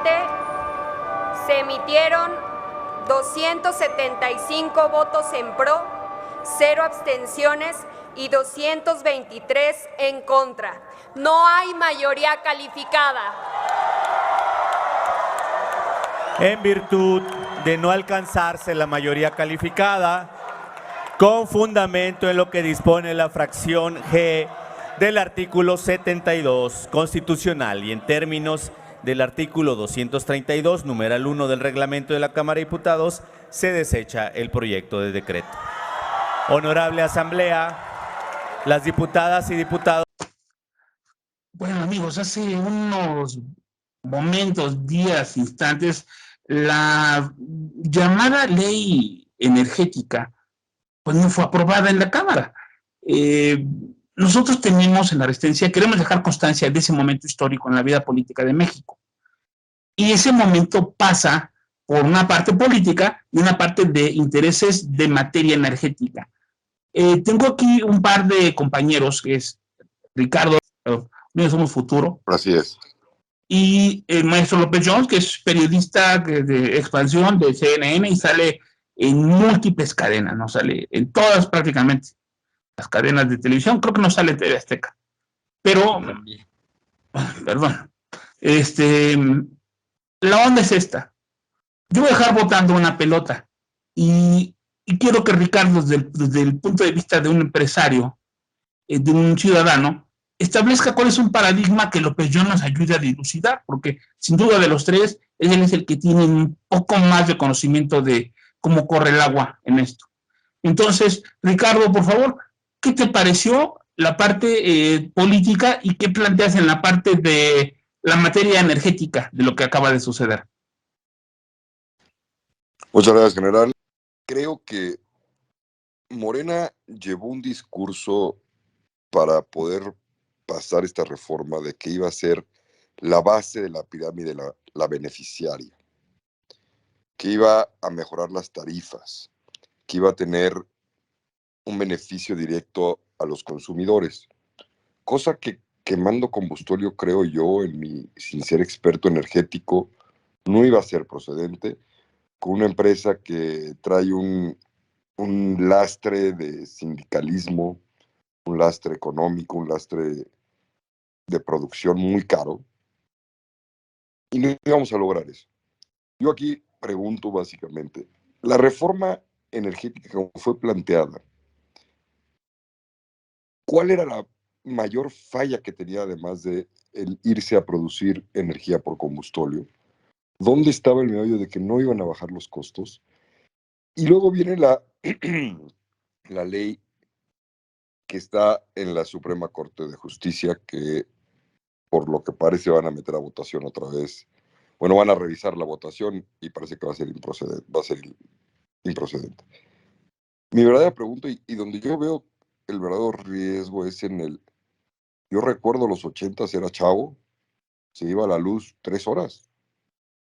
Presidente, se emitieron 275 votos en pro, 0 abstenciones y 223 en contra. No hay mayoría calificada. En virtud de no alcanzarse la mayoría calificada, con fundamento en lo que dispone la fracción G del artículo 72 constitucional y en términos del artículo 232, numeral 1 del reglamento de la Cámara de Diputados, se desecha el proyecto de decreto. Honorable Asamblea, las diputadas y diputados. Bueno, amigos, hace unos momentos, días, instantes, la llamada ley energética pues no fue aprobada en la Cámara. Nosotros tenemos en la Resistencia, queremos dejar constancia de ese momento histórico en la vida política de México. Y ese momento pasa por una parte política y una parte de intereses de materia energética. Tengo aquí un par de compañeros, que es Ricardo, Unidos Somos Futuro. Así es. Y el maestro López Jones, que es periodista de Expansión de CNN y sale en múltiples cadenas, no sale en todas prácticamente las cadenas de televisión, creo que no sale en TV Azteca. Pero, perdón, la onda es esta. Yo voy a dejar botando una pelota y quiero que Ricardo, desde el punto de vista de un empresario, de un ciudadano, establezca cuál es un paradigma que López Jones nos ayude a dilucidar, porque sin duda de los tres, él es el que tiene un poco más de conocimiento de cómo corre el agua en esto. Entonces, Ricardo, por favor, ¿qué te pareció la parte política y qué planteas en la parte de la materia energética de lo que acaba de suceder? Muchas gracias, general. Creo que Morena llevó un discurso para poder pasar esta reforma de que iba a ser la base de la pirámide, la beneficiaria, que iba a mejorar las tarifas, que iba a tener un beneficio directo a los consumidores, cosa que quemando combustible, creo yo, sin ser experto energético, no iba a ser procedente, con una empresa que trae un lastre de sindicalismo, un lastre económico, un lastre de producción muy caro, y no íbamos a lograr eso. Yo aquí pregunto básicamente, la reforma energética como fue planteada, ¿cuál era la mayor falla que tenía además de el irse a producir energía por combustóleo? ¿Dónde estaba el meollo de que no iban a bajar los costos? Y luego viene la ley que está en la Suprema Corte de Justicia, que por lo que parece van a meter a votación otra vez. Bueno, van a revisar la votación y parece que va a ser improcedente. Mi verdadera pregunta, y donde yo veo el verdadero riesgo, es yo recuerdo los 80s, era chavo, se iba a la luz 3 horas.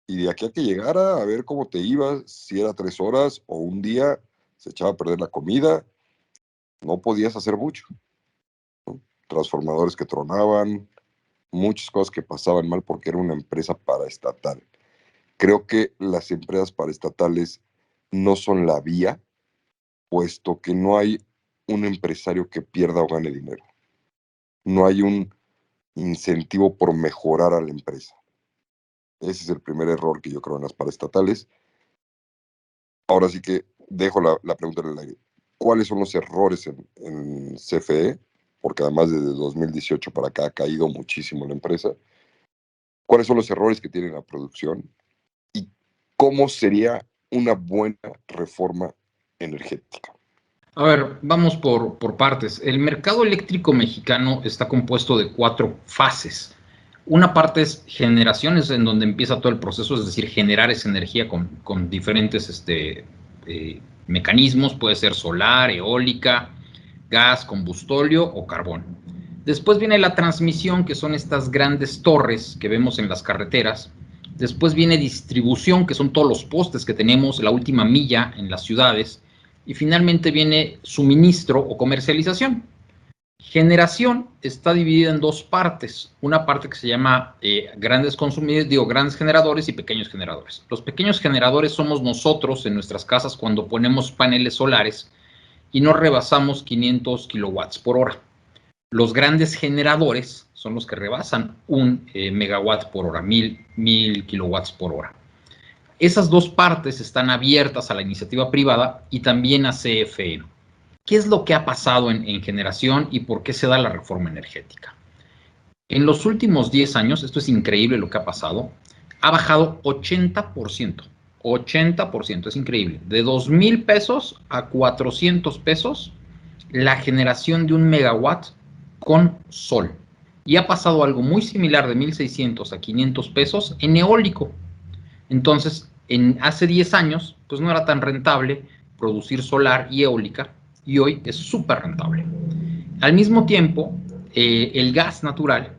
Y de aquí a que llegara, a ver cómo te ibas, si era 3 horas o un día, se echaba a perder la comida, no podías hacer mucho, ¿no? Transformadores que tronaban, muchas cosas que pasaban mal porque era una empresa paraestatal. Creo que las empresas paraestatales no son la vía, puesto que no hay un empresario que pierda o gane dinero. No hay un incentivo por mejorar a la empresa. Ese es el primer error que yo creo en las paraestatales. Ahora sí que dejo la pregunta en el aire. ¿Cuáles son los errores en CFE? Porque además desde 2018 para acá ha caído muchísimo la empresa. ¿Cuáles son los errores que tiene la producción? ¿Y cómo sería una buena reforma energética? A ver, vamos por partes. El mercado eléctrico mexicano está compuesto de 4 fases. Una parte es generaciones, en donde empieza todo el proceso, es decir, generar esa energía con diferentes mecanismos, puede ser solar, eólica, gas, combustóleo o carbón. Después viene la transmisión, que son estas grandes torres que vemos en las carreteras. Después viene distribución, que son todos los postes que tenemos, la última milla en las ciudades. Y finalmente viene suministro o comercialización. Generación está dividida en dos partes. Una parte que se llama grandes consumidores, grandes generadores y pequeños generadores. Los pequeños generadores somos nosotros en nuestras casas cuando ponemos paneles solares y no rebasamos 500 kilowatts por hora. Los grandes generadores son los que rebasan 1 megawatt por hora, 1000 kilowatts por hora. Esas dos partes están abiertas a la iniciativa privada y también a CFE. ¿Qué es lo que ha pasado en generación y por qué se da la reforma energética? En los últimos 10 años, esto es increíble lo que ha pasado, ha bajado 80%. 80%, es increíble. De 2,000 pesos a 400 pesos la generación de 1 megawatt con sol. Y ha pasado algo muy similar de 1,600 a 500 pesos en eólico. Entonces, hace 10 años, pues no era tan rentable producir solar y eólica, y hoy es súper rentable. Al mismo tiempo, el gas natural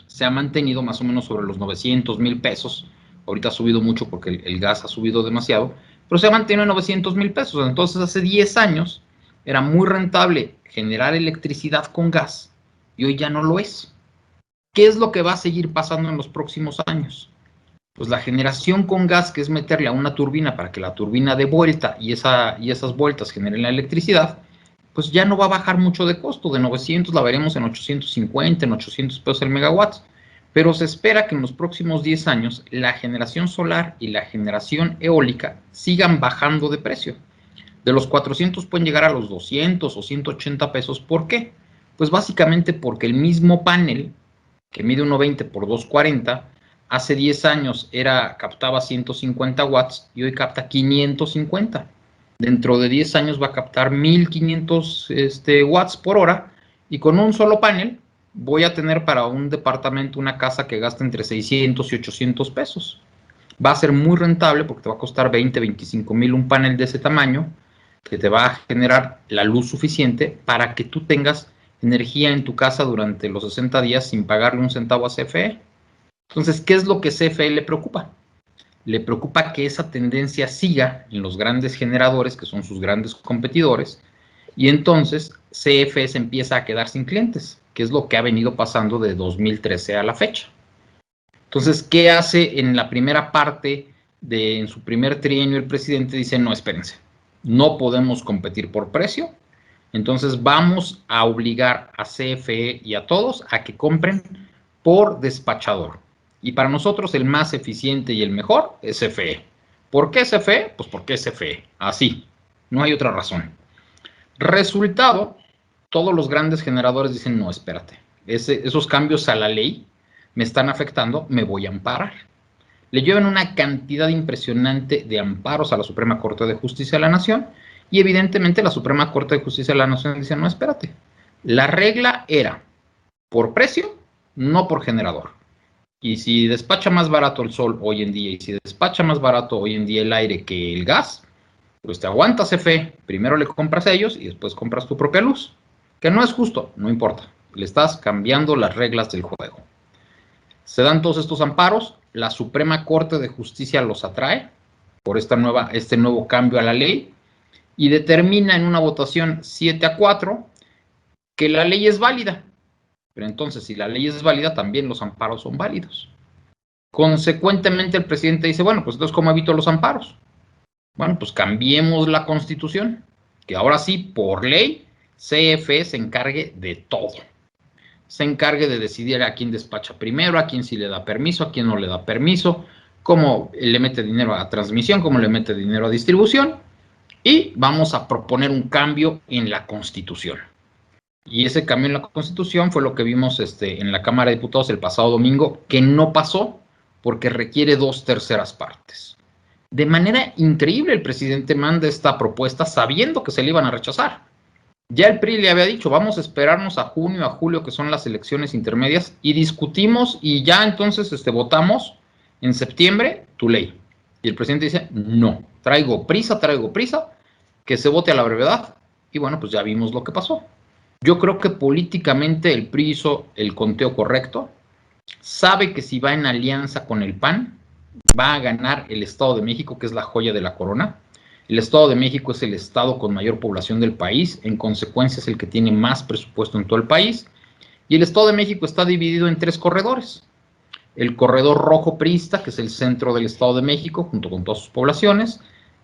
se ha mantenido más o menos sobre los 900,000 pesos. Ahorita ha subido mucho porque el gas ha subido demasiado, pero se ha mantenido en 900,000 pesos. Entonces, hace 10 años era muy rentable generar electricidad con gas y hoy ya no lo es. ¿Qué es lo que va a seguir pasando en los próximos años? Pues la generación con gas, que es meterle a una turbina para que la turbina dé vuelta y esas vueltas generen la electricidad, pues ya no va a bajar mucho de costo. De 900 la veremos en 850, en 800 pesos el megawatt. Pero se espera que en los próximos 10 años la generación solar y la generación eólica sigan bajando de precio. De los 400 pueden llegar a los 200 o 180 pesos. ¿Por qué? Pues básicamente porque el mismo panel, que mide 1,20 por 2,40, hace 10 años captaba 150 watts y hoy capta 550. Dentro de 10 años va a captar 1,500 watts por hora y con un solo panel voy a tener para un departamento, una casa que gasta entre 600 y 800 pesos. Va a ser muy rentable porque te va a costar 20, 25 mil un panel de ese tamaño que te va a generar la luz suficiente para que tú tengas energía en tu casa durante los 60 días sin pagarle un centavo a CFE. Entonces, ¿qué es lo que CFE le preocupa? Le preocupa que esa tendencia siga en los grandes generadores, que son sus grandes competidores, y entonces CFE se empieza a quedar sin clientes, que es lo que ha venido pasando de 2013 a la fecha. Entonces, ¿qué hace en la primera parte en su primer trienio el presidente? Dice, no, espérense, no podemos competir por precio, entonces vamos a obligar a CFE y a todos a que compren por despachador. Y para nosotros el más eficiente y el mejor es CFE. ¿Por qué CFE? Pues porque es CFE, así, no hay otra razón. Resultado, todos los grandes generadores dicen, no, espérate, esos cambios a la ley me están afectando, me voy a amparar. Le llevan una cantidad impresionante de amparos a la Suprema Corte de Justicia de la Nación y evidentemente la Suprema Corte de Justicia de la Nación dice, no, espérate, la regla era por precio, no por generador. Y si despacha más barato el sol hoy en día y si despacha más barato hoy en día el aire que el gas, pues te aguantas CFE, primero le compras a ellos y después compras tu propia luz. Que no es justo, no importa, le estás cambiando las reglas del juego. Se dan todos estos amparos, la Suprema Corte de Justicia los atrae por este nuevo cambio a la ley y determina en una votación 7-4 que la ley es válida. Pero entonces, si la ley es válida, también los amparos son válidos. Consecuentemente, el presidente dice, bueno, pues entonces, ¿cómo evito los amparos? Bueno, pues cambiemos la Constitución, que ahora sí, por ley, CFE se encargue de todo. Se encargue de decidir a quién despacha primero, a quién sí le da permiso, a quién no le da permiso, cómo le mete dinero a transmisión, cómo le mete dinero a distribución, y vamos a proponer un cambio en la Constitución. Y ese cambio en la Constitución fue lo que vimos en la Cámara de Diputados el pasado domingo, que no pasó porque requiere 2/3 partes. De manera increíble, el presidente manda esta propuesta sabiendo que se le iban a rechazar. Ya el PRI le había dicho, vamos a esperarnos a junio, a julio, que son las elecciones intermedias, y discutimos y ya entonces votamos en septiembre tu ley. Y el presidente dice, no, traigo prisa, que se vote a la brevedad. Y bueno, pues ya vimos lo que pasó. Yo creo que políticamente el PRI hizo el conteo correcto, sabe que si va en alianza con el PAN, va a ganar el Estado de México, que es la joya de la corona, El Estado de México es el estado con mayor población del país, en consecuencia es el que tiene más presupuesto en todo el país, y el Estado de México está dividido en 3 corredores. El corredor rojo priista, que es el centro del Estado de México, junto con todas sus poblaciones.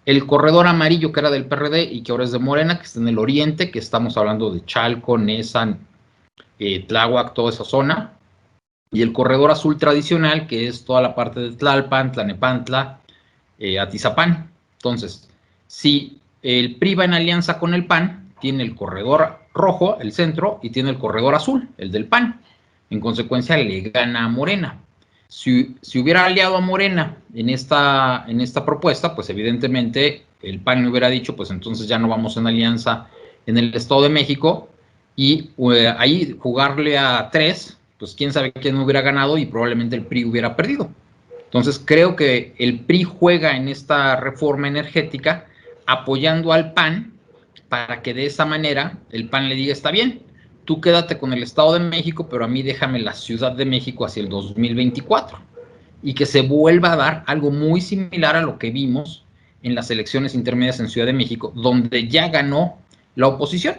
El corredor amarillo, que era del PRD y que ahora es de Morena, que está en el oriente, que estamos hablando de Chalco, Nesa, Tláhuac, toda esa zona. Y el corredor azul tradicional, que es toda la parte de Tlalpan, Tlanepantla, Atizapán. Entonces, si el PRI va en alianza con el PAN, tiene el corredor rojo, el centro, y tiene el corredor azul, el del PAN. En consecuencia, le gana a Morena. Si hubiera aliado a Morena en esta propuesta, pues evidentemente el PAN le hubiera dicho, pues entonces ya no vamos en alianza en el Estado de México, y ahí jugarle a 3, pues quién sabe quién hubiera ganado y probablemente el PRI hubiera perdido. Entonces creo que el PRI juega en esta reforma energética apoyando al PAN para que de esa manera el PAN le diga, está bien, tú quédate con el Estado de México, pero a mí déjame la Ciudad de México hacia el 2024. Y que se vuelva a dar algo muy similar a lo que vimos en las elecciones intermedias en Ciudad de México, donde ya ganó la oposición.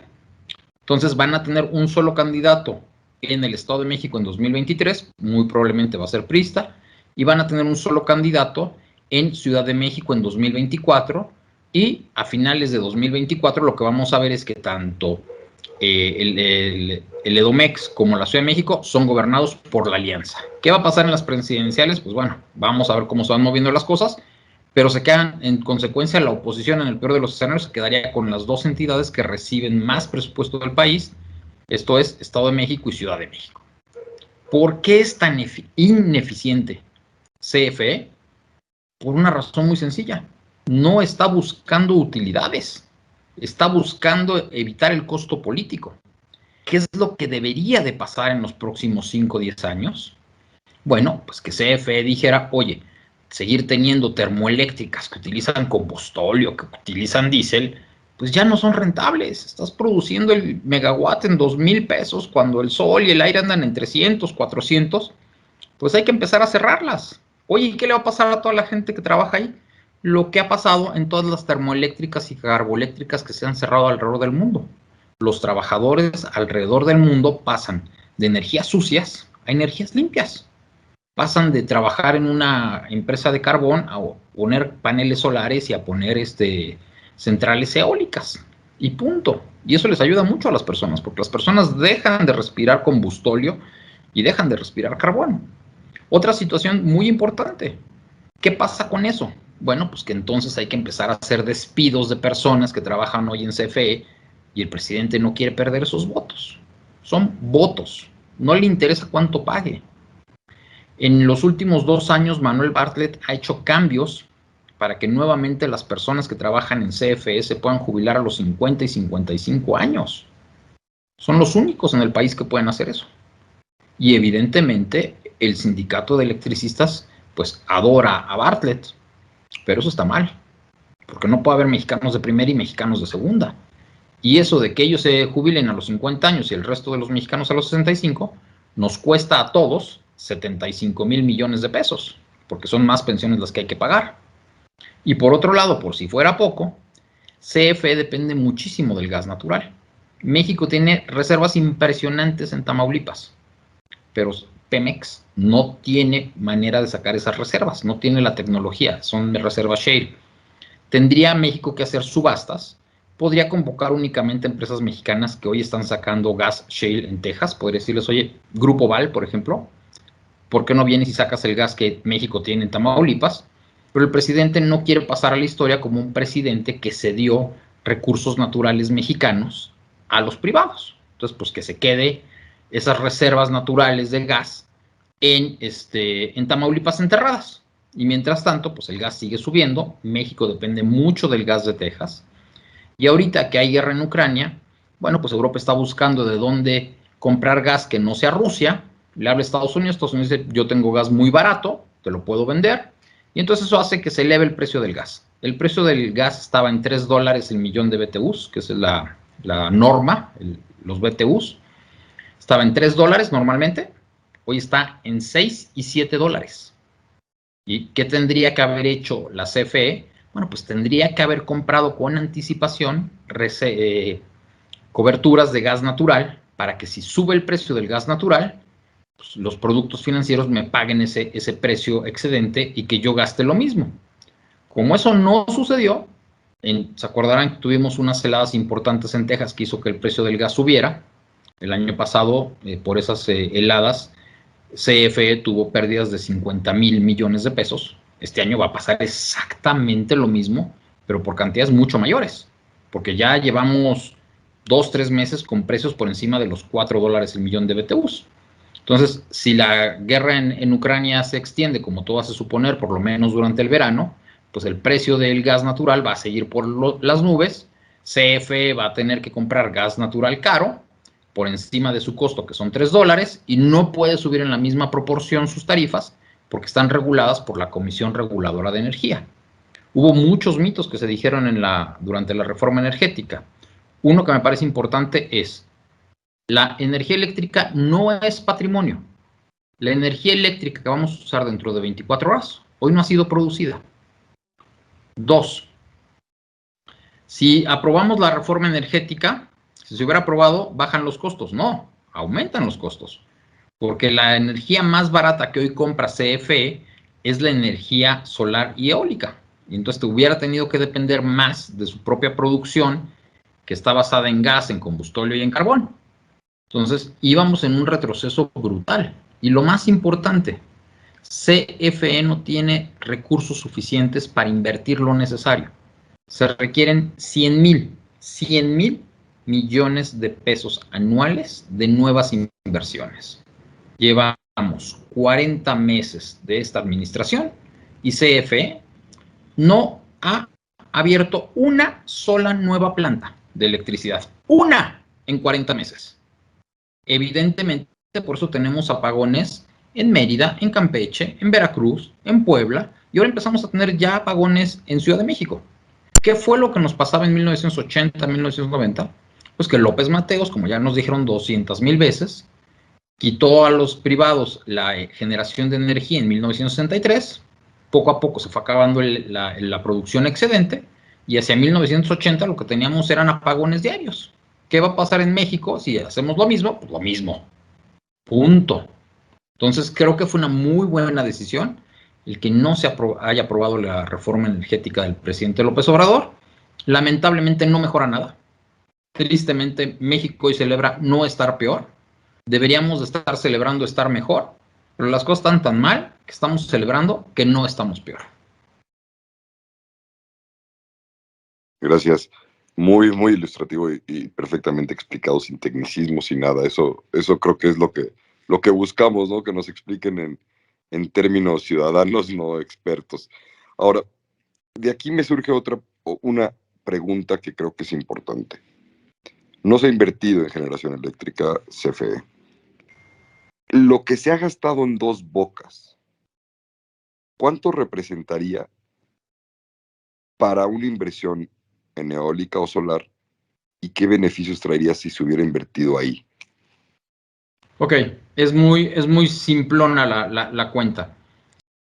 Entonces van a tener un solo candidato en el Estado de México en 2023, muy probablemente va a ser priista, y van a tener un solo candidato en Ciudad de México en 2024, y a finales de 2024 lo que vamos a ver es que tanto el Edomex como la Ciudad de México son gobernados por la alianza. ¿Qué va a pasar en las presidenciales? Pues bueno, vamos a ver cómo se van moviendo las cosas, pero se quedan, en consecuencia, la oposición en el peor de los escenarios se quedaría con las 2 entidades que reciben más presupuesto del país, esto es Estado de México y Ciudad de México. ¿Por qué es tan ineficiente CFE? Por una razón muy sencilla, no está buscando utilidades, está buscando evitar el costo político. ¿Qué es lo que debería de pasar en los próximos 5 o 10 años? Bueno, pues que CFE dijera, oye, seguir teniendo termoeléctricas que utilizan combustóleo, que utilizan diésel, pues ya no son rentables. Estás produciendo el megawatt en 2,000 pesos cuando el sol y el aire andan en 300, 400. Pues hay que empezar a cerrarlas. Oye, ¿y qué le va a pasar a toda la gente que trabaja ahí? Lo que ha pasado en todas las termoeléctricas y carboeléctricas que se han cerrado alrededor del mundo. Los trabajadores alrededor del mundo pasan de energías sucias a energías limpias. Pasan de trabajar en una empresa de carbón a poner paneles solares y a poner centrales eólicas. Y punto. Y eso les ayuda mucho a las personas, porque las personas dejan de respirar combustóleo y dejan de respirar carbón. Otra situación muy importante. ¿Qué pasa con eso? Bueno, pues que entonces hay que empezar a hacer despidos de personas que trabajan hoy en CFE y el presidente no quiere perder esos votos. Son votos. No le interesa cuánto pague. En los últimos 2 años, Manuel Bartlett ha hecho cambios para que nuevamente las personas que trabajan en CFE se puedan jubilar a los 50 y 55 años. Son los únicos en el país que pueden hacer eso. Y evidentemente el sindicato de electricistas pues adora a Bartlett, pero eso está mal, porque no puede haber mexicanos de primera y mexicanos de segunda. Y eso de que ellos se jubilen a los 50 años y el resto de los mexicanos a los 65, nos cuesta a todos 75,000 millones de pesos, porque son más pensiones las que hay que pagar. Y por otro lado, por si fuera poco, CFE depende muchísimo del gas natural. México tiene reservas impresionantes en Tamaulipas, pero Pemex no tiene manera de sacar esas reservas, no tiene la tecnología, son reservas shale. Tendría México que hacer subastas, podría convocar únicamente a empresas mexicanas que hoy están sacando gas shale en Texas, podría decirles, oye, Grupo Val, por ejemplo, ¿por qué no vienes y sacas el gas que México tiene en Tamaulipas? Pero el presidente no quiere pasar a la historia como un presidente que cedió recursos naturales mexicanos a los privados. Entonces, pues que se quede esas reservas naturales del gas en Tamaulipas enterradas. Y mientras tanto, pues el gas sigue subiendo. México depende mucho del gas de Texas. Y ahorita que hay guerra en Ucrania, bueno, pues Europa está buscando de dónde comprar gas que no sea Rusia. Le habla a Estados Unidos dice, yo tengo gas muy barato, te lo puedo vender. Y entonces eso hace que se eleve el precio del gas. El precio del gas estaba en $3 el millón de BTUs, que es la norma, los BTUs. Estaba en $3 normalmente, hoy está en $6 y $7. ¿Y qué tendría que haber hecho la CFE? Bueno, pues tendría que haber comprado con anticipación coberturas de gas natural para que si sube el precio del gas natural, pues los productos financieros me paguen ese precio excedente y que yo gaste lo mismo. Como eso no sucedió, se acordarán que tuvimos unas heladas importantes en Texas que hizo que el precio del gas subiera. El año pasado, por esas heladas, CFE tuvo pérdidas de 50,000 millones de pesos. Este año va a pasar exactamente lo mismo, pero por cantidades mucho mayores, porque ya llevamos 2-3 meses con precios por encima de los $4 el millón de BTUs. Entonces, si la guerra en Ucrania se extiende, como todo hace suponer, por lo menos durante el verano, pues el precio del gas natural va a seguir por las nubes, CFE va a tener que comprar gas natural caro, por encima de su costo, que son $3, y no puede subir en la misma proporción sus tarifas, porque están reguladas por la Comisión Reguladora de Energía. Hubo muchos mitos que se dijeron durante la reforma energética. Uno que me parece importante es, la energía eléctrica no es patrimonio. La energía eléctrica que vamos a usar dentro de 24 horas, hoy no ha sido producida. 2. Si aprobamos la reforma energética, si se hubiera aprobado, bajan los costos. No, aumentan los costos. Porque la energía más barata que hoy compra CFE es la energía solar y eólica. Y entonces te hubiera tenido que depender más de su propia producción, que está basada en gas, en combustóleo y en carbón. Entonces íbamos en un retroceso brutal. Y lo más importante, CFE no tiene recursos suficientes para invertir lo necesario. Se requieren 100,000 millones de pesos anuales de nuevas inversiones. Llevamos 40 meses de esta administración y CFE no ha abierto una sola nueva planta de electricidad. ¡Una! En 40 meses. Evidentemente, por eso tenemos apagones en Mérida, en Campeche, en Veracruz, en Puebla, y ahora empezamos a tener ya apagones en Ciudad de México. ¿Qué fue lo que nos pasaba en 1980, 1990? Pues que López Mateos, como ya nos dijeron 200,000 veces, quitó a los privados la generación de energía en 1963, poco a poco se fue acabando la producción excedente, y hacia 1980 lo que teníamos eran apagones diarios. ¿Qué va a pasar en México si hacemos lo mismo? Pues lo mismo. Punto. Entonces creo que fue una muy buena decisión el que no se haya aprobado la reforma energética del presidente López Obrador. Lamentablemente no mejora nada. Tristemente México hoy celebra no estar peor. Deberíamos de estar celebrando estar mejor, pero las cosas están tan mal que estamos celebrando que no estamos peor. Gracias. Muy, muy ilustrativo y perfectamente explicado, sin tecnicismo, sin nada. Eso creo que es lo que buscamos, ¿no? Que nos expliquen en términos ciudadanos, no expertos. Ahora, de aquí me surge una pregunta que creo que es importante. No se ha invertido en generación eléctrica CFE. Lo que se ha gastado en Dos Bocas, ¿cuánto representaría para una inversión en eólica o solar y qué beneficios traería si se hubiera invertido ahí? Ok, es muy simplona la cuenta.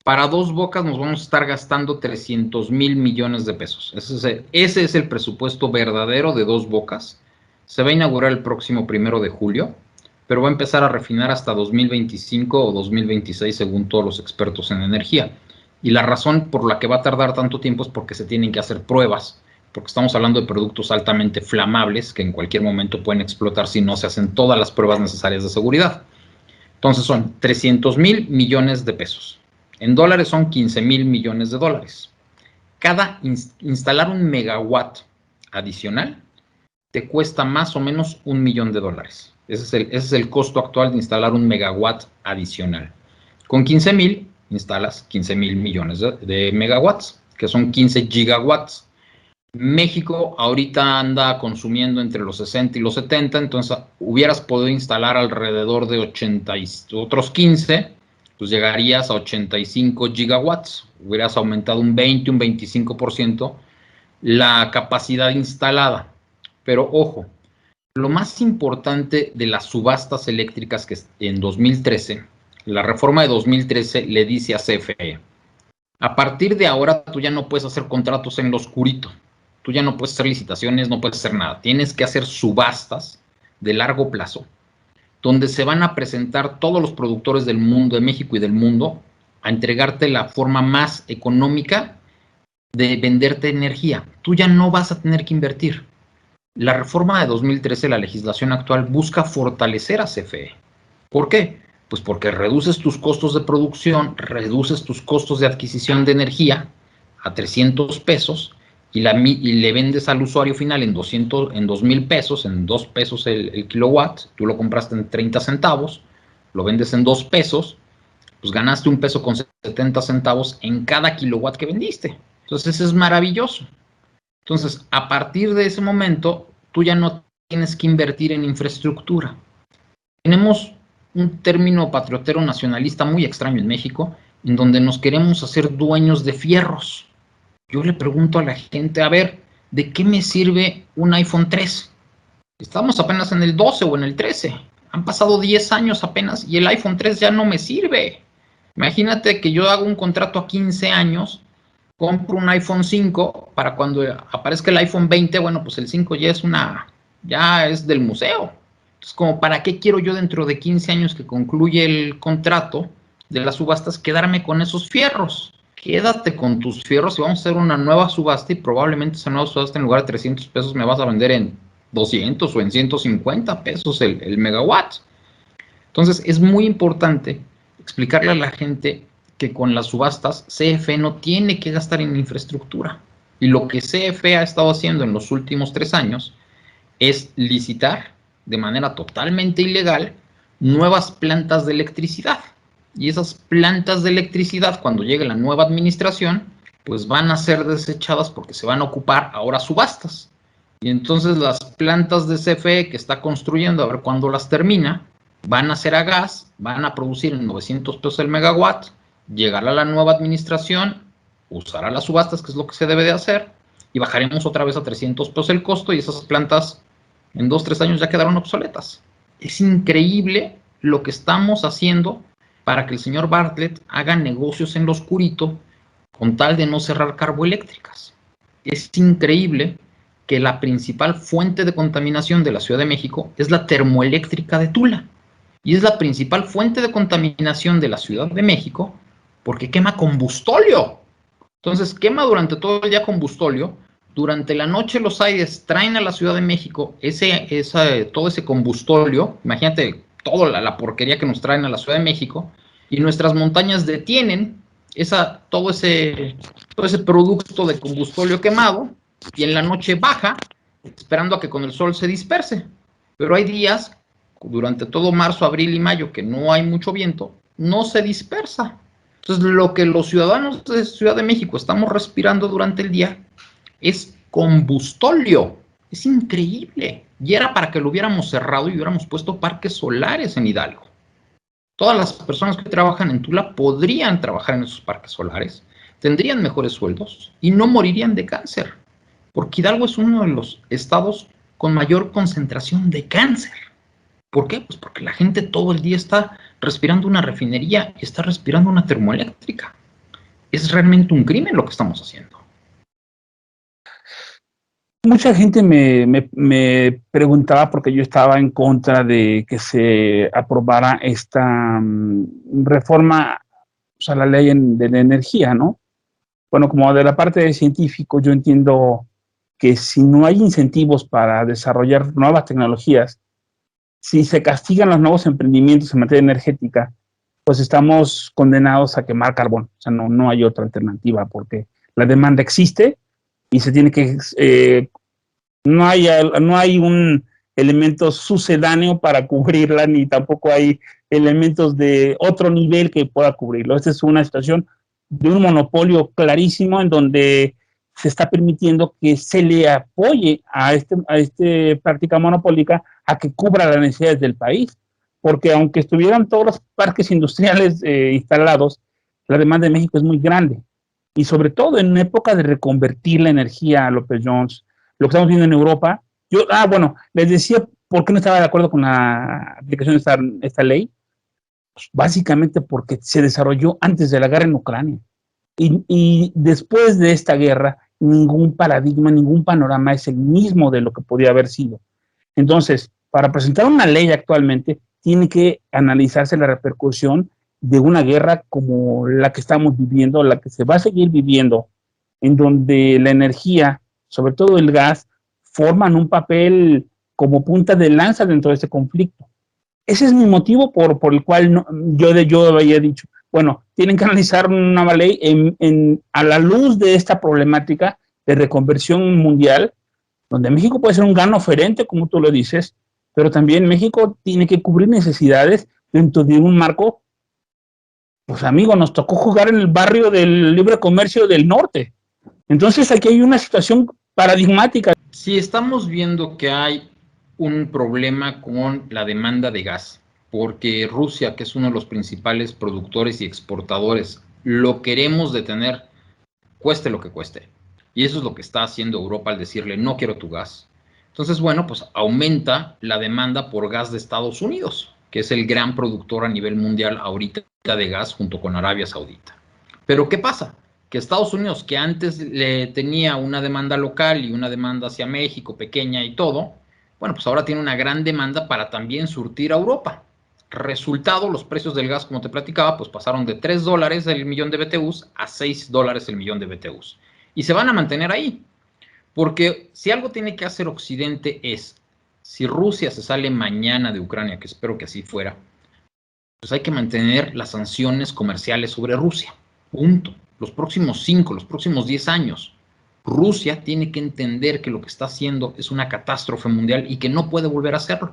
Para Dos Bocas nos vamos a estar gastando 300,000 millones de pesos. Ese es el presupuesto verdadero de Dos Bocas. Se va a inaugurar el próximo 1 de julio, pero va a empezar a refinar hasta 2025 o 2026 según todos los expertos en energía. Y la razón por la que va a tardar tanto tiempo es porque se tienen que hacer pruebas, porque estamos hablando de productos altamente flamables que en cualquier momento pueden explotar si no se hacen todas las pruebas necesarias de seguridad. Entonces son 300,000 millones de pesos. En dólares son 15,000 millones de dólares. Cada instalar un megawatt adicional te cuesta más o menos $1 millón. Ese es el costo actual de instalar un megawatt adicional. Con 15,000 instalas 15,000 millones de megawatts, que son 15 gigawatts. México ahorita anda consumiendo entre los 60 y los 70, entonces hubieras podido instalar alrededor de 80 y otros 15, pues llegarías a 85 gigawatts. Hubieras aumentado un 20, un 25% la capacidad instalada. Pero ojo, lo más importante de las subastas eléctricas que en 2013, la reforma de 2013 le dice a CFE, A partir de ahora, tú ya no puedes hacer contratos en lo oscurito. Tú ya no puedes hacer licitaciones, no puedes hacer nada. Tienes que hacer subastas de largo plazo, donde se van a presentar todos los productores del mundo, de México y del mundo, a entregarte la forma más económica de venderte energía. Tú ya no vas a tener que invertir. La reforma de 2013, la legislación actual, busca fortalecer a CFE. ¿Por qué? Pues porque reduces tus costos de producción, reduces tus costos de adquisición de energía a 300 pesos y le vendes al usuario final en 2,000 pesos, en 2 pesos el kilowatt. Tú lo compraste en 30 centavos, lo vendes en 2 pesos, pues ganaste 1 peso con 70 centavos en cada kilowatt que vendiste. Entonces es maravilloso. Entonces, a partir de ese momento, tú ya no tienes que invertir en infraestructura. Tenemos un término patriotero nacionalista muy extraño en México, en donde nos queremos hacer dueños de fierros. Yo le pregunto a la gente, a ver, ¿de qué me sirve un iPhone 3? Estamos apenas en el 12 o en el 13. Han pasado 10 años apenas y el iPhone 3 ya no me sirve. Imagínate que yo hago un contrato a 15 años, compro un iPhone 5 para cuando aparezca el iPhone 20, bueno, pues el 5 ya es del museo. Entonces, como para qué quiero yo dentro de 15 años que concluye el contrato de las subastas quedarme con esos fierros. Quédate con tus fierros y vamos a hacer una nueva subasta y probablemente esa nueva subasta en lugar de 300 pesos me vas a vender en 200 o en 150 pesos el megawatt. Entonces es muy importante explicarle a la gente que con las subastas CFE no tiene que gastar en infraestructura. Y lo que CFE ha estado haciendo en los últimos 3 años es licitar de manera totalmente ilegal nuevas plantas de electricidad. Y esas plantas de electricidad, cuando llegue la nueva administración, pues van a ser desechadas porque se van a ocupar ahora subastas. Y entonces las plantas de CFE que está construyendo, a ver cuándo las termina, van a ser a gas, van a producir en 900 pesos el megawatt, llegará la nueva administración, usará las subastas, que es lo que se debe de hacer, y bajaremos otra vez a 300 pesos el costo y esas plantas en 2-3 años ya quedaron obsoletas. Es increíble lo que estamos haciendo para que el señor Bartlett haga negocios en lo oscurito con tal de no cerrar carboeléctricas. Es increíble que la principal fuente de contaminación de la Ciudad de México es la termoeléctrica de Tula. Y es la principal fuente de contaminación de la Ciudad de México porque quema combustóleo. Entonces quema durante todo el día combustóleo. Durante la noche los aires traen a la Ciudad de México todo ese combustóleo. Imagínate toda la porquería que nos traen a la Ciudad de México. Y nuestras montañas detienen todo ese producto de combustóleo quemado. Y en la noche baja, esperando a que con el sol se disperse. Pero hay días, durante todo marzo, abril y mayo, que no hay mucho viento, no se dispersa. Entonces, lo que los ciudadanos de Ciudad de México estamos respirando durante el día es combustóleo. Es increíble. Y era para que lo hubiéramos cerrado y hubiéramos puesto parques solares en Hidalgo. Todas las personas que trabajan en Tula podrían trabajar en esos parques solares, tendrían mejores sueldos y no morirían de cáncer. Porque Hidalgo es uno de los estados con mayor concentración de cáncer. ¿Por qué? Pues porque la gente todo el día está respirando una refinería y está respirando una termoeléctrica. Es realmente un crimen lo que estamos haciendo. Mucha gente me preguntaba porque yo estaba en contra de que se aprobara esta reforma, o sea, la ley de la energía, ¿no? Bueno, como de la parte de científico, yo entiendo que si no hay incentivos para desarrollar nuevas tecnologías, si se castigan los nuevos emprendimientos en materia energética, pues estamos condenados a quemar carbón. O sea, no hay otra alternativa porque la demanda existe y se tiene que... no hay un elemento sucedáneo para cubrirla, ni tampoco hay elementos de otro nivel que pueda cubrirlo. Esta es una situación de un monopolio clarísimo en donde se está permitiendo que se le apoye a este práctica monopólica a que cubra las necesidades del país, porque aunque estuvieran todos los parques industriales instalados, la demanda de México es muy grande, y sobre todo en una época de reconvertir la energía, López Jones, lo que estamos viendo en Europa. Bueno, les decía por qué no estaba de acuerdo con la aplicación de esta ley, pues básicamente porque se desarrolló antes de la guerra en Ucrania. Y después de esta guerra, ningún paradigma, ningún panorama es el mismo de lo que podía haber sido. Entonces, para presentar una ley actualmente, tiene que analizarse la repercusión de una guerra como la que estamos viviendo, la que se va a seguir viviendo, en donde la energía, sobre todo el gas, forman un papel como punta de lanza dentro de este conflicto. Ese es mi motivo por el cual yo había dicho, bueno, tienen que analizar una nueva ley a la luz de esta problemática de reconversión mundial, donde México puede ser un gran oferente, como tú lo dices, pero también México tiene que cubrir necesidades dentro de un marco. Pues amigo, nos tocó jugar en el barrio del libre comercio del norte. Entonces aquí hay una situación paradigmática. Si estamos viendo que hay un problema con la demanda de gas, porque Rusia, que es uno de los principales productores y exportadores, lo queremos detener, cueste lo que cueste. Y eso es lo que está haciendo Europa al decirle, no quiero tu gas. Entonces, bueno, pues aumenta la demanda por gas de Estados Unidos, que es el gran productor a nivel mundial ahorita de gas junto con Arabia Saudita. Pero ¿qué pasa? Que Estados Unidos, que antes le tenía una demanda local y una demanda hacia México pequeña y todo, bueno, pues ahora tiene una gran demanda para también surtir a Europa. Resultado, los precios del gas, como te platicaba, pues pasaron de $3 el millón de BTUs a $6 el millón de BTUs. Y se van a mantener ahí. Porque si algo tiene que hacer Occidente es, si Rusia se sale mañana de Ucrania, que espero que así fuera, pues hay que mantener las sanciones comerciales sobre Rusia. Punto. Los próximos 5, los próximos 10 años. Rusia tiene que entender que lo que está haciendo es una catástrofe mundial y que no puede volver a hacerlo.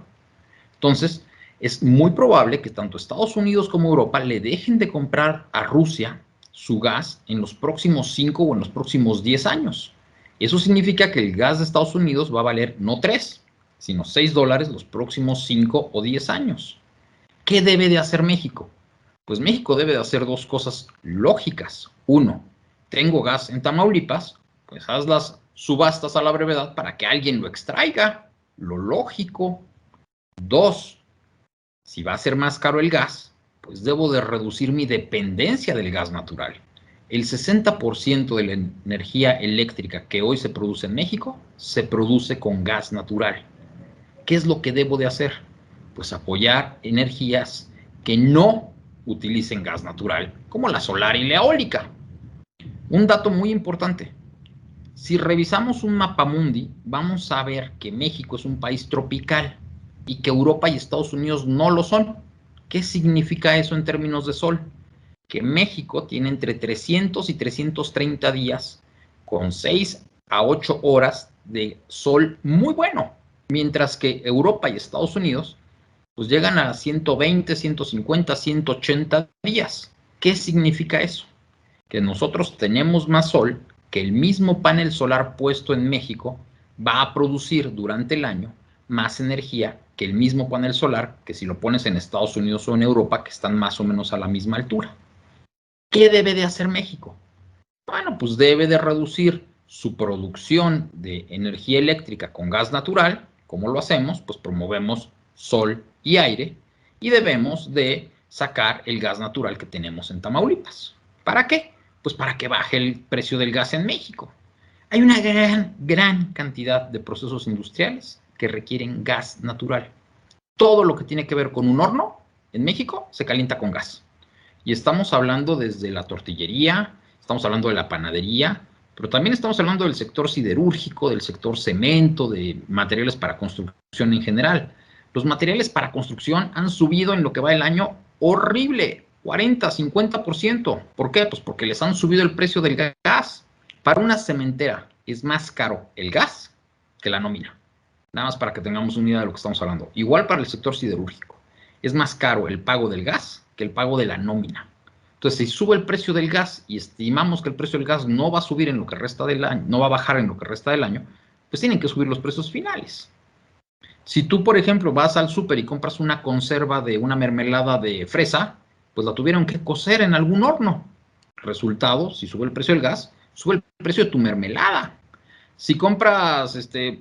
Entonces, es muy probable que tanto Estados Unidos como Europa le dejen de comprar a Rusia su gas en los próximos 5 o en los próximos 10 años. Eso significa que el gas de Estados Unidos va a valer no 3, sino $6 los próximos 5 o 10 años. ¿Qué debe de hacer México? Pues México debe de hacer dos cosas lógicas. Uno, tengo gas en Tamaulipas, pues haz las subastas a la brevedad para que alguien lo extraiga. Lo lógico. Dos, si va a ser más caro el gas, pues debo de reducir mi dependencia del gas natural. El 60% de la energía eléctrica que hoy se produce en México se produce con gas natural. ¿Qué es lo que debo de hacer? Pues apoyar energías que no utilicen gas natural, como la solar y la eólica. Un dato muy importante. Si revisamos un mapamundi, vamos a ver que México es un país tropical y que Europa y Estados Unidos no lo son. ¿Qué significa eso en términos de sol? Que México tiene entre 300 y 330 días con 6 a 8 horas de sol muy bueno, mientras que Europa y Estados Unidos pues llegan a 120, 150, 180 días. ¿Qué significa eso? Que nosotros tenemos más sol, que el mismo panel solar puesto en México va a producir durante el año más energía que el mismo panel solar que si lo pones en Estados Unidos o en Europa, que están más o menos a la misma altura. ¿Qué debe de hacer México? Bueno, pues debe de reducir su producción de energía eléctrica con gas natural. ¿Cómo lo hacemos? Pues promovemos sol y aire y debemos de sacar el gas natural que tenemos en Tamaulipas. ¿Para qué? Pues para que baje el precio del gas en México. Hay una gran cantidad de procesos industriales que requieren gas natural. Todo lo que tiene que ver con un horno en México se calienta con gas. Y estamos hablando desde la tortillería, estamos hablando de la panadería, pero también estamos hablando del sector siderúrgico, del sector cemento, de materiales para construcción en general. Los materiales para construcción han subido en lo que va el año horrible, 40, 50%. ¿Por qué? Pues porque les han subido el precio del gas. Para una cementera es más caro el gas que la nómina. Nada más para que tengamos una idea de lo que estamos hablando. Igual para el sector siderúrgico. Es más caro el pago del gas que el pago de la nómina. Entonces, si sube el precio del gas y estimamos que el precio del gas no va a subir en lo que resta del año, no va a bajar en lo que resta del año, pues tienen que subir los precios finales. Si tú, por ejemplo, vas al súper y compras una conserva de una mermelada de fresa, pues la tuvieron que cocer en algún horno. Resultado, si sube el precio del gas, sube el precio de tu mermelada. Si compras,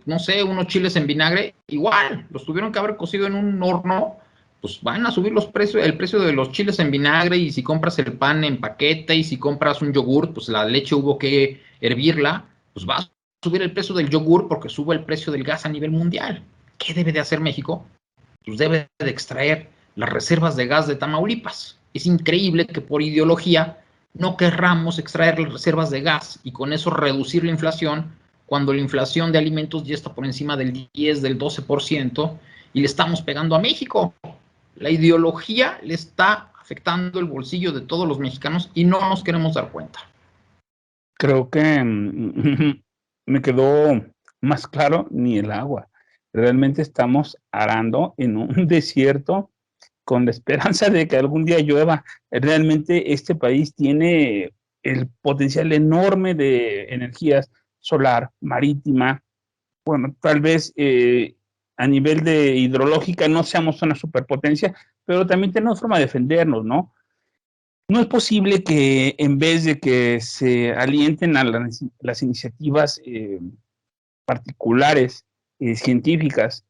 no sé, unos chiles en vinagre, igual, los tuvieron que haber cocido en un horno pues van a subir los precios, el precio de los chiles en vinagre, y si compras el pan en paquete, y si compras un yogur, pues la leche hubo que hervirla, pues va a subir el precio del yogur porque sube el precio del gas a nivel mundial. ¿Qué debe de hacer México? Pues debe de extraer las reservas de gas de Tamaulipas. Es increíble que por ideología no querramos extraer las reservas de gas y con eso reducir la inflación, cuando la inflación de alimentos ya está por encima del 10, del 12%, y le estamos pegando a México. La ideología le está afectando el bolsillo de todos los mexicanos y no nos queremos dar cuenta. Creo que me quedó más claro ni el agua. Realmente estamos arando en un desierto con la esperanza de que algún día llueva. Realmente este país tiene el potencial enorme de energías solar, marítima. Bueno, tal vez a nivel de hidrológica no seamos una superpotencia, pero también tenemos forma de defendernos, ¿no? No es posible que en vez de que se alienten a las iniciativas particulares, científicas,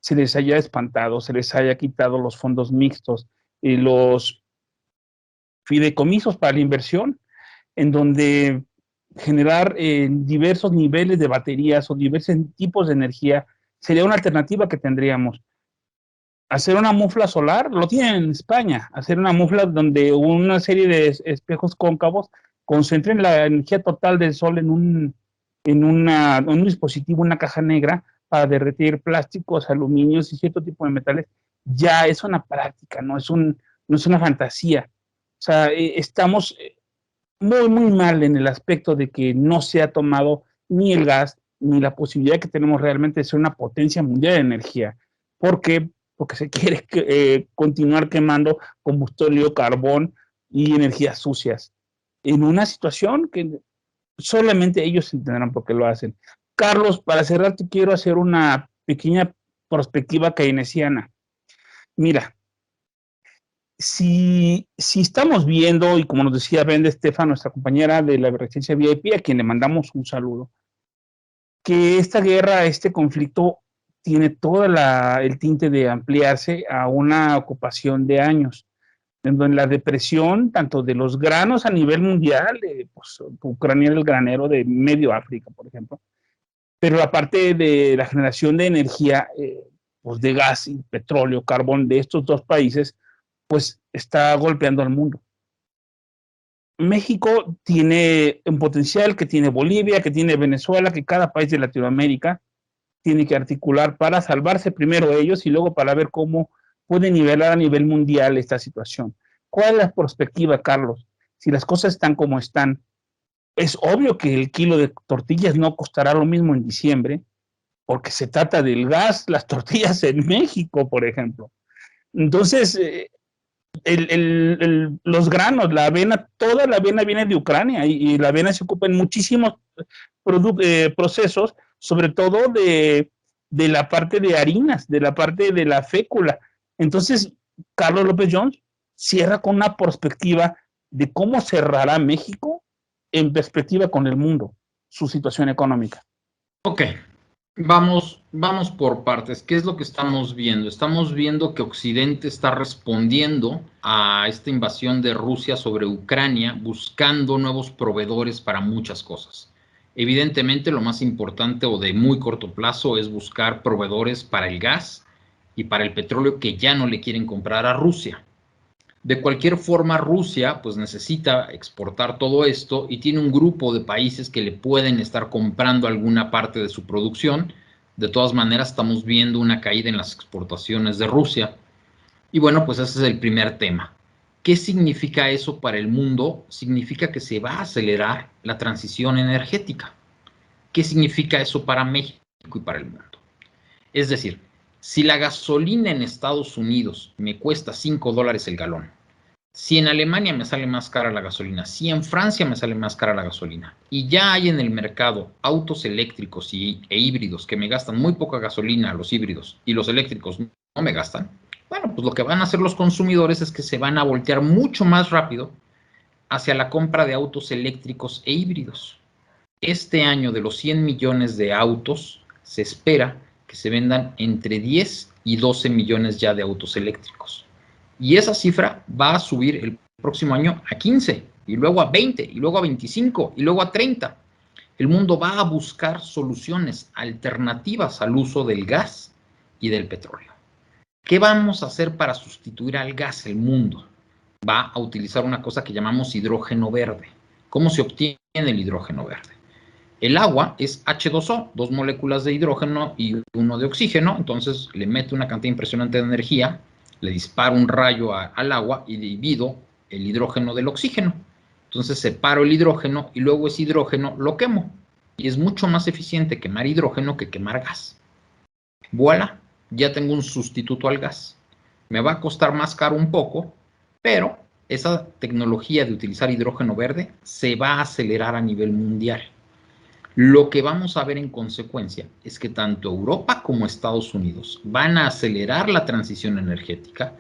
se les haya espantado, se les haya quitado los fondos mixtos y los fideicomisos para la inversión, en donde generar diversos niveles de baterías o diversos tipos de energía sería una alternativa que tendríamos. Hacer una mufla solar, lo tienen en España, hacer una mufla donde una serie de espejos cóncavos concentren la energía total del sol en un dispositivo, una caja negra para derretir plásticos, aluminios y cierto tipo de metales, ya es una práctica, no es una fantasía. O sea, estamos muy, muy mal en el aspecto de que no se ha tomado ni el gas ni la posibilidad que tenemos realmente de ser una potencia mundial de energía. ¿Por qué? Porque se quiere continuar quemando combustible, carbón y energías sucias en una situación que solamente ellos entenderán por qué lo hacen. Carlos, para cerrar, te quiero hacer una pequeña perspectiva keynesiana. Mira, si estamos viendo, y como nos decía Brenda Estefan, nuestra compañera de la Resistencia VIP, a quien le mandamos un saludo, que esta guerra, este conflicto, tiene todo el tinte de ampliarse a una ocupación de años, en donde la depresión, tanto de los granos a nivel mundial, pues, Ucrania era el granero de medio África, por ejemplo, pero la parte de la generación de energía, pues de gas y petróleo, carbón de estos dos países, pues está golpeando al mundo. México tiene un potencial que tiene Bolivia, que tiene Venezuela, que cada país de Latinoamérica tiene que articular para salvarse primero ellos y luego para ver cómo puede nivelar a nivel mundial esta situación. ¿Cuál es la perspectiva, Carlos? Si las cosas están como están, es obvio que el kilo de tortillas no costará lo mismo en diciembre, porque se trata del gas, las tortillas en México, por ejemplo. Entonces, los granos, la avena, toda la avena viene de Ucrania y la avena se ocupa en muchísimos procesos, sobre todo de la parte de harinas, de la parte de la fécula. Entonces, Carlos López Jones cierra con una perspectiva de cómo cerrará México en perspectiva con el mundo, su situación económica. Ok, vamos por partes. ¿Qué es lo que estamos viendo? Estamos viendo que Occidente está respondiendo a esta invasión de Rusia sobre Ucrania, buscando nuevos proveedores para muchas cosas. Evidentemente, lo más importante o de muy corto plazo es buscar proveedores para el gas y para el petróleo que ya no le quieren comprar a Rusia. De cualquier forma, Rusia pues necesita exportar todo esto y tiene un grupo de países que le pueden estar comprando alguna parte de su producción. De todas maneras, estamos viendo una caída en las exportaciones de Rusia. Y bueno, pues ese es el primer tema. ¿Qué significa eso para el mundo? Significa que se va a acelerar la transición energética. ¿Qué significa eso para México y para el mundo? Es decir, si la gasolina en Estados Unidos me cuesta $5 el galón, si en Alemania me sale más cara la gasolina, si en Francia me sale más cara la gasolina, y ya hay en el mercado autos eléctricos e híbridos que me gastan muy poca gasolina, los híbridos, y los eléctricos no me gastan, bueno, pues lo que van a hacer los consumidores es que se van a voltear mucho más rápido hacia la compra de autos eléctricos e híbridos. Este año, de los 100 millones de autos, se espera que se vendan entre 10 y 12 millones ya de autos eléctricos. Y esa cifra va a subir el próximo año a 15, y luego a 20, y luego a 25, y luego a 30. El mundo va a buscar soluciones alternativas al uso del gas y del petróleo. ¿Qué vamos a hacer para sustituir al gas? El mundo va a utilizar una cosa que llamamos hidrógeno verde. ¿Cómo se obtiene el hidrógeno verde? El agua es H2O, 2 moléculas de hidrógeno y 1 de oxígeno, entonces le meto una cantidad impresionante de energía, le disparo un rayo al agua y divido el hidrógeno del oxígeno. Entonces separo el hidrógeno y luego ese hidrógeno lo quemo. Y es mucho más eficiente quemar hidrógeno que quemar gas. Voilà, ya tengo un sustituto al gas. Me va a costar más caro un poco, pero esa tecnología de utilizar hidrógeno verde se va a acelerar a nivel mundial. Lo que vamos a ver en consecuencia es que tanto Europa como Estados Unidos van a acelerar la transición energética,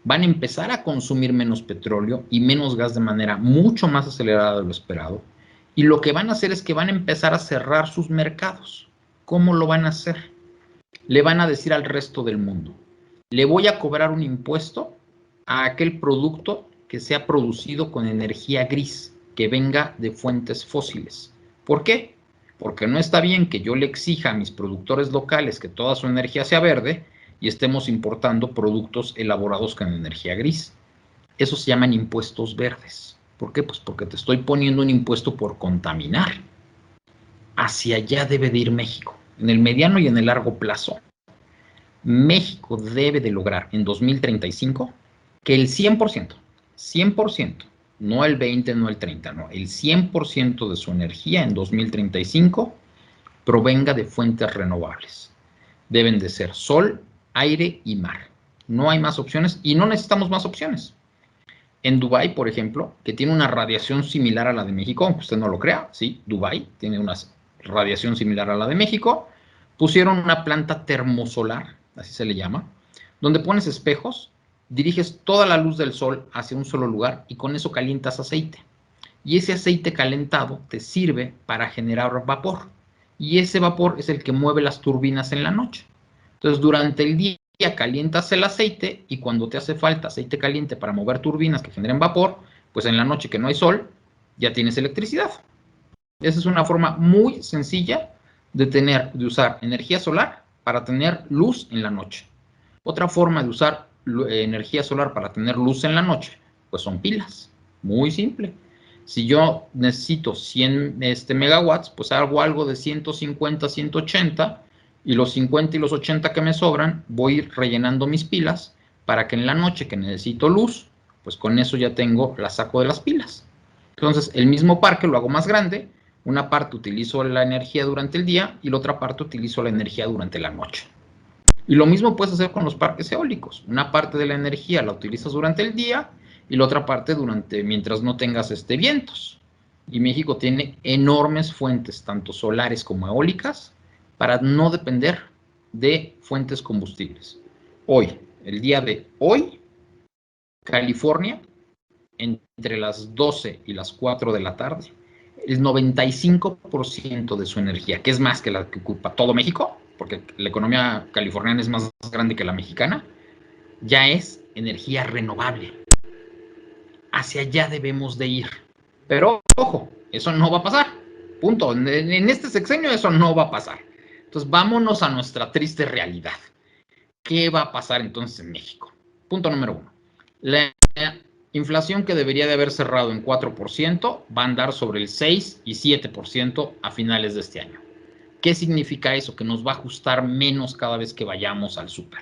van a empezar a consumir menos petróleo y menos gas de manera mucho más acelerada de lo esperado, y lo que van a hacer es que van a empezar a cerrar sus mercados. ¿Cómo lo van a hacer? Le van a decir al resto del mundo, le voy a cobrar un impuesto a aquel producto que sea producido con energía gris, que venga de fuentes fósiles. ¿Por qué? Porque no está bien que yo le exija a mis productores locales que toda su energía sea verde y estemos importando productos elaborados con energía gris. Eso se llaman impuestos verdes. ¿Por qué? Pues porque te estoy poniendo un impuesto por contaminar. Hacia allá debe de ir México, en el mediano y en el largo plazo. México debe de lograr en 2035 que el 100%, no el 20, no el 30, no, el 100% de su energía en 2035 provenga de fuentes renovables. Deben de ser sol, aire y mar. No hay más opciones y no necesitamos más opciones. En Dubái, por ejemplo, que tiene una radiación similar a la de México, aunque usted no lo crea, sí, Dubái tiene una radiación similar a la de México, pusieron una planta termosolar, así se le llama, donde pones espejos, diriges toda la luz del sol hacia un solo lugar y con eso calientas aceite. Y ese aceite calentado te sirve para generar vapor. Y ese vapor es el que mueve las turbinas en la noche. Entonces, durante el día calientas el aceite y cuando te hace falta aceite caliente para mover turbinas que generen vapor, pues en la noche que no hay sol, ya tienes electricidad. Esa es una forma muy sencilla de usar energía solar para tener luz en la noche. Otra forma de usar energía solar para tener luz en la noche, pues son pilas. Muy simple. Si yo necesito 100 megawatts, pues hago algo de 150, 180, y los 50 y los 80 que me sobran, voy a ir rellenando mis pilas para que en la noche que necesito luz, pues con eso ya tengo, la saco de las pilas. Entonces, el mismo parque lo hago más grande, una parte utilizo la energía durante el día y la otra parte utilizo la energía durante la noche. Y lo mismo puedes hacer con los parques eólicos. Una parte de la energía la utilizas durante el día y la otra parte mientras no tengas vientos. Y México tiene enormes fuentes, tanto solares como eólicas, para no depender de fuentes combustibles. Hoy, el día de hoy, California, entre las 12 y las 4 de la tarde, el 95% de su energía, que es más que la que ocupa todo México, porque la economía californiana es más grande que la mexicana, ya es energía renovable. Hacia allá debemos de ir. Pero, ojo, eso no va a pasar. Punto. En este sexenio eso no va a pasar. Entonces, vámonos a nuestra triste realidad. ¿Qué va a pasar entonces en México? Punto número 1. La inflación, que debería de haber cerrado en 4%, va a andar sobre el 6 y 7% a finales de este año. ¿Qué significa eso? Que nos va a ajustar menos cada vez que vayamos al súper.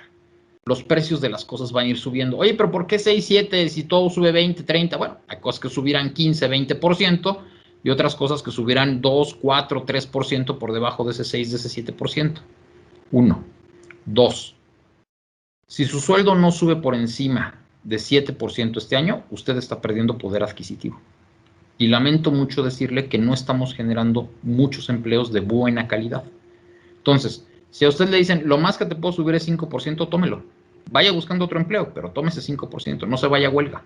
Los precios de las cosas van a ir subiendo. Oye, pero ¿por qué 6, 7 si todo sube 20, 30? Bueno, hay cosas que subirán 15, 20% y otras cosas que subirán 2, 4, 3% por debajo de ese 6, de ese 7%. 1. 2. Si su sueldo no sube por encima de 7% este año, usted está perdiendo poder adquisitivo. Y lamento mucho decirle que no estamos generando muchos empleos de buena calidad. Entonces, si a usted le dicen, lo más que te puedo subir es 5%, tómelo. Vaya buscando otro empleo, pero tome ese 5%, no se vaya a huelga.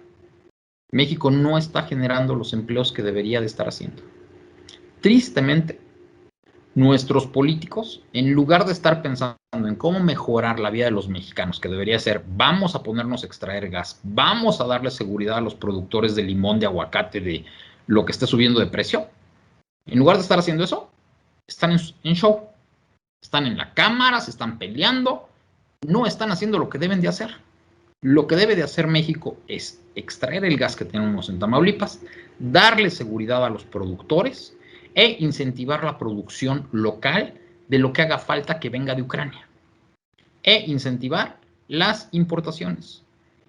México no está generando los empleos que debería de estar haciendo. Tristemente, Nuestros políticos, en lugar de estar pensando en cómo mejorar la vida de los mexicanos, que debería ser, vamos a ponernos a extraer gas, vamos a darle seguridad a los productores de limón, de aguacate, de lo que esté subiendo de precio, en lugar de estar haciendo eso, están en show, están en la cámara, se están peleando, no están haciendo lo que deben de hacer. Lo que debe de hacer México es extraer el gas que tenemos en Tamaulipas, darle seguridad a los productores e incentivar la producción local de lo que haga falta que venga de Ucrania. E incentivar las importaciones.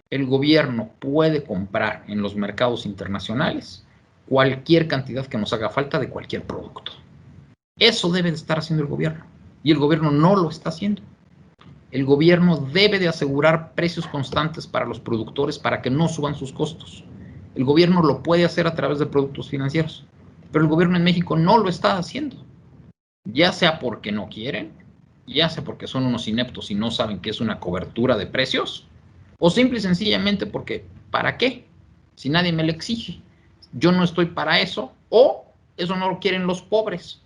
El gobierno puede comprar en los mercados internacionales cualquier cantidad que nos haga falta de cualquier producto. Eso debe de estar haciendo el gobierno. Y el gobierno no lo está haciendo. El gobierno debe de asegurar precios constantes para los productores para que no suban sus costos. El gobierno lo puede hacer a través de productos financieros, pero el gobierno en México no lo está haciendo. Ya sea porque no quieren, ya sea porque son unos ineptos y no saben qué es una cobertura de precios, o simple y sencillamente porque, ¿para qué? Si nadie me lo exige. Yo no estoy para eso, o eso no lo quieren los pobres.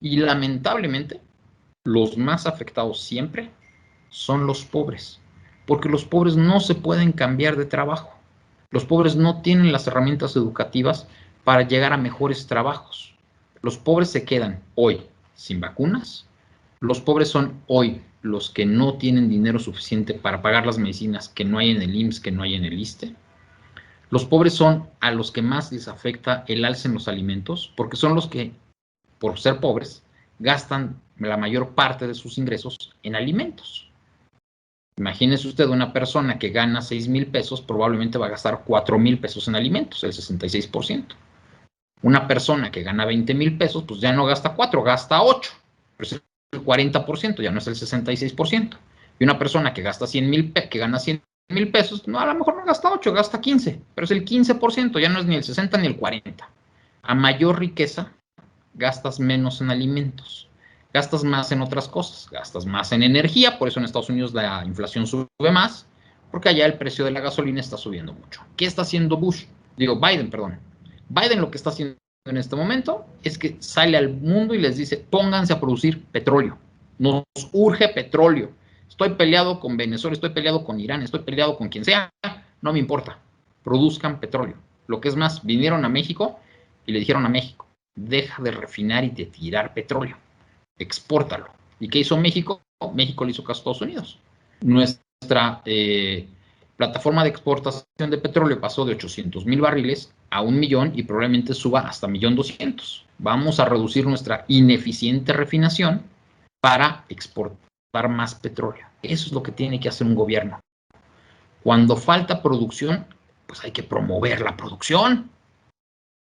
Y lamentablemente, los más afectados siempre son los pobres, porque los pobres no se pueden cambiar de trabajo. Los pobres no tienen las herramientas educativas para llegar a mejores trabajos. Los pobres se quedan hoy sin vacunas. Los pobres son hoy los que no tienen dinero suficiente para pagar las medicinas que no hay en el IMSS, que no hay en el ISSSTE. Los pobres son a los que más les afecta el alza en los alimentos, porque son los que, por ser pobres, gastan la mayor parte de sus ingresos en alimentos. Imagínese usted una persona que gana 6,000 pesos, probablemente va a gastar 4,000 pesos en alimentos, el 66%. Una persona que gana 20,000 pesos, pues ya no gasta 4, gasta 8, pero es el 40%, ya no es el 66%. Y una persona que gasta 100,000, que gana 100,000 pesos, no, a lo mejor no gasta 8, gasta 15, pero es el 15%, ya no es ni el 60 ni el 40. A mayor riqueza, gastas menos en alimentos. Gastas más en otras cosas, gastas más en energía, por eso en Estados Unidos la inflación sube más, porque allá el precio de la gasolina está subiendo mucho. ¿Qué está haciendo Biden, perdón? Biden lo que está haciendo en este momento es que sale al mundo y les dice, pónganse a producir petróleo, nos urge petróleo. Estoy peleado con Venezuela, estoy peleado con Irán, estoy peleado con quien sea, no me importa, produzcan petróleo. Lo que es más, vinieron a México y le dijeron a México, deja de refinar y de tirar petróleo, expórtalo. ¿Y qué hizo México? México le hizo caso a Estados Unidos. Nuestra plataforma de exportación de petróleo pasó de 800,000 barriles a 1,000,000 y probablemente suba hasta 1,200,000. Vamos a reducir nuestra ineficiente refinación para exportar más petróleo. Eso es lo que tiene que hacer un gobierno. Cuando falta producción, pues hay que promover la producción.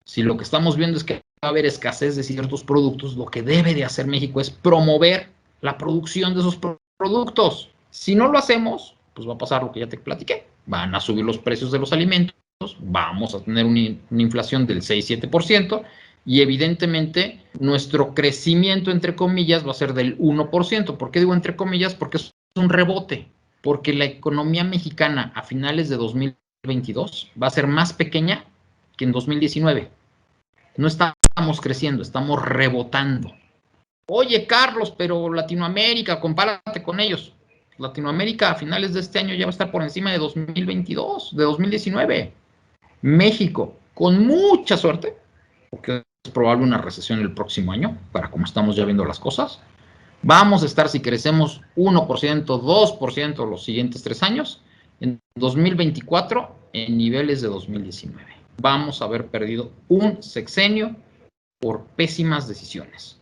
Si lo que estamos viendo es que va a haber escasez de ciertos productos, lo que debe de hacer México es promover la producción de esos productos. Si no lo hacemos, pues va a pasar lo que ya te platiqué. Van a subir los precios de los alimentos, vamos a tener una inflación del 6-7% y evidentemente nuestro crecimiento, entre comillas, va a ser del 1%. ¿Por qué digo entre comillas? Porque es un rebote, porque la economía mexicana a finales de 2022 va a ser más pequeña que en 2019. No estamos creciendo, estamos rebotando. Oye, Carlos, pero Latinoamérica, compárate con ellos. Latinoamérica a finales de este año ya va a estar por encima de 2022, de 2019. México, con mucha suerte, porque es probable una recesión el próximo año, para como estamos ya viendo las cosas, vamos a estar, si crecemos 1%, 2% los siguientes 3 años, en 2024 en niveles de 2019. Vamos a haber perdido un sexenio por pésimas decisiones.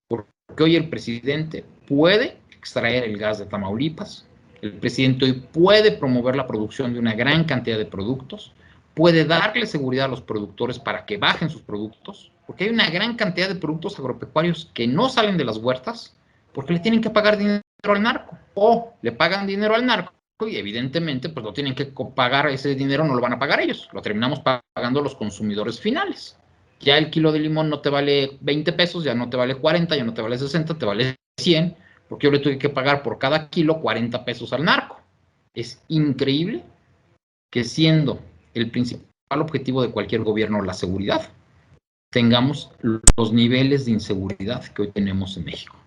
Porque hoy el presidente puede extraer el gas de Tamaulipas, el presidente hoy puede promover la producción de una gran cantidad de productos, puede darle seguridad a los productores para que bajen sus productos, porque hay una gran cantidad de productos agropecuarios que no salen de las huertas porque le tienen que pagar dinero al narco, o le pagan dinero al narco y evidentemente pues lo tienen que pagar, ese dinero no lo van a pagar ellos, lo terminamos pagando los consumidores finales. Ya el kilo de limón no te vale 20 pesos, ya no te vale 40, ya no te vale 60, te vale 100, porque yo le tuve que pagar por cada kilo 40 pesos al narco. Es increíble que siendo el principal objetivo de cualquier gobierno la seguridad, tengamos los niveles de inseguridad que hoy tenemos en México.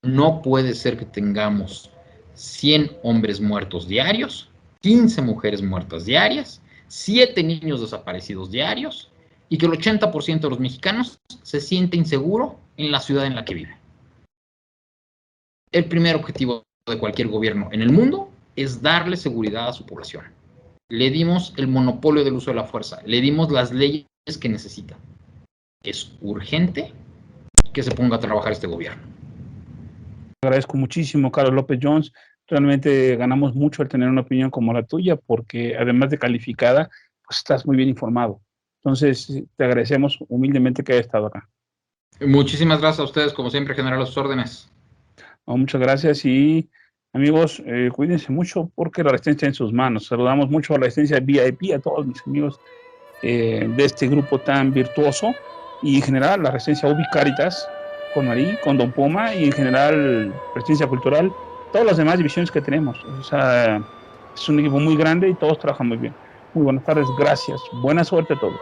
No puede ser que tengamos 100 hombres muertos diarios, 15 mujeres muertas diarias, 7 niños desaparecidos diarios y que el 80% de los mexicanos se siente inseguro en la ciudad en la que vive. El primer objetivo de cualquier gobierno en el mundo es darle seguridad a su población. Le dimos el monopolio del uso de la fuerza, le dimos las leyes que necesita. Es urgente que se ponga a trabajar este gobierno. Agradezco muchísimo, Carlos López Jones. Realmente ganamos mucho al tener una opinión como la tuya, porque además de calificada, pues estás muy bien informado. Entonces, te agradecemos humildemente que hayas estado acá. Muchísimas gracias a ustedes, como siempre, general, a sus órdenes. No, muchas gracias y amigos, cuídense mucho porque la resistencia en sus manos. Saludamos mucho a la resistencia VIP, a todos mis amigos de este grupo tan virtuoso y en general la resistencia Ubi Caritas, con Marí, con Don Puma y en general resistencia cultural, todas las demás divisiones que tenemos. O sea, es un equipo muy grande y todos trabajan muy bien. Muy buenas tardes, gracias. Buena suerte a todos.